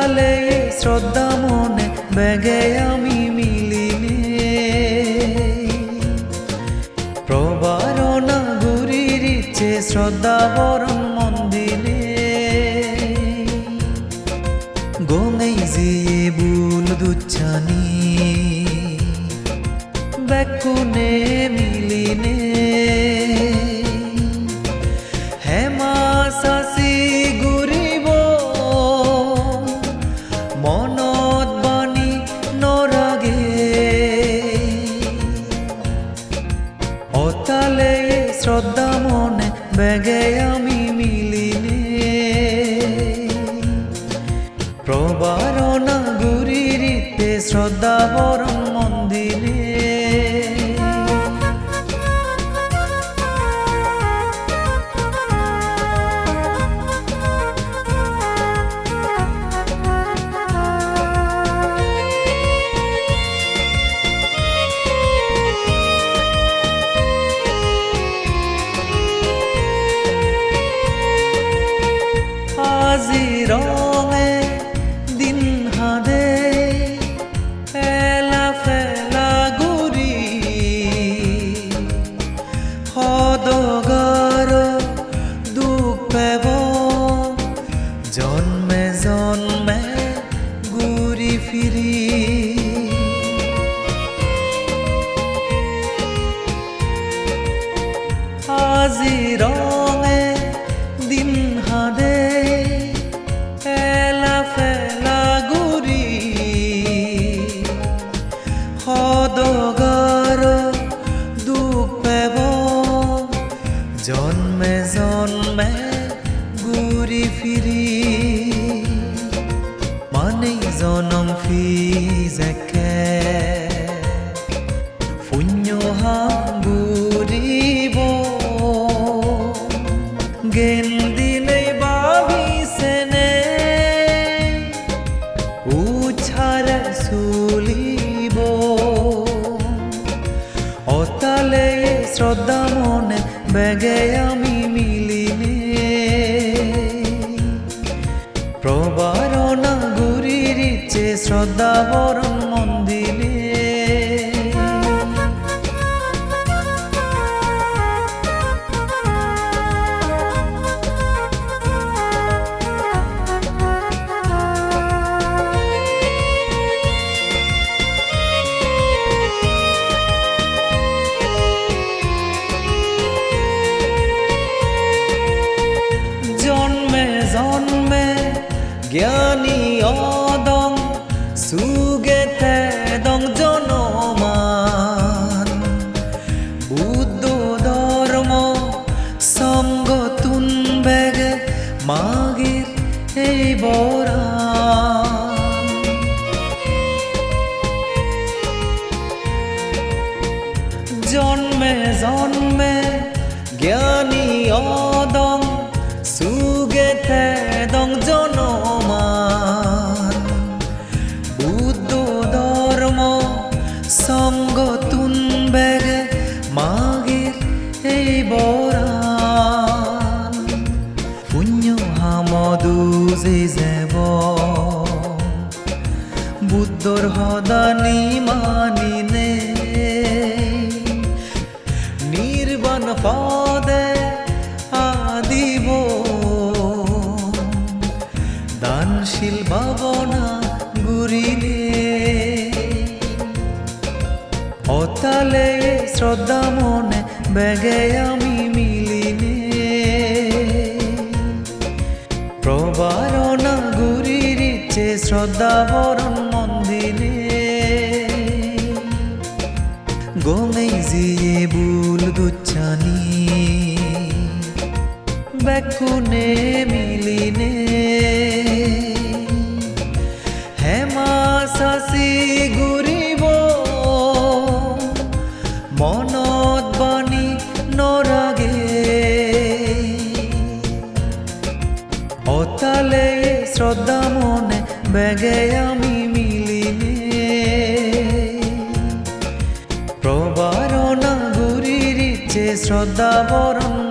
অতালে শ্রদ্ধা মনে বেগে আমি মিলিনে প্রবারণা গুরির ইচ্ছে শ্রদ্ধা বরণ মন্দিরে গোঙাই জিয়ে বুল দুচ্ছানি বেকুনে মিলিনে হেমা সাসি গুরিব মনত বাণী নরাগে অতালে শ্রদ্ধা মনে বেগে আমি মিলিনে প্রবারণা গুরির ইতে শ্রদ্ধা বরণ মন্দিরে আজি রঙে দিন হাদে এলা ফেলা গুরি হদগার দুঃখ পেব জন্মে জন্মে গুরি ফিরি আজি রঙে দিন হাদে হদগার দুঃখ পেব জন্মে জন্মে ঘুরি ফিরি মানে জনম ফিজেকে পুণ্য হাঙ্গুরিব জ্ঞান দিলে ভাবিছেনে উছারে চুলিব অতালে শ্রদ্ধা মনে বেগে আমি মিলিনে প্রবারণা গুরির ইচ্ছে শ্রদ্ধা বরণ মন্দিরে জন্মে জ্ঞানী অদং সুগেতে দং জনমান বুদ্ধ ধর্ম সঙ্গ তুন বেগে মাগির এই বরা জন্মে জন্মে জ্ঞানী অদং সুগেতে দং জনমান বুদ্ধ ধর্ম সঙ্গ তুন বেগে মাগির এই বরান পুণ্য হামদু যে যাব বুদ্ধর হদানি মানিনে নির্বাণ পদে আদিব দানশীল ভাবনা গুরিলে অতালে শ্রদ্ধা মনে বেগে আমি মিলিনে প্রবারণা গুরির ইচ্ছে শ্রদ্ধা বরণ মন্দিরে গোঙাই জিয়ে বুল দুচ্ছানি বেকুনে মিলিনে হেমা সাসি ঘুরিব মনত বাণী নরাগে অতালে শ্রদ্ধা মনে বেগে আমি মিলিনে প্রবারণা গুরির ইচ্ছে শ্রদ্ধা বরণ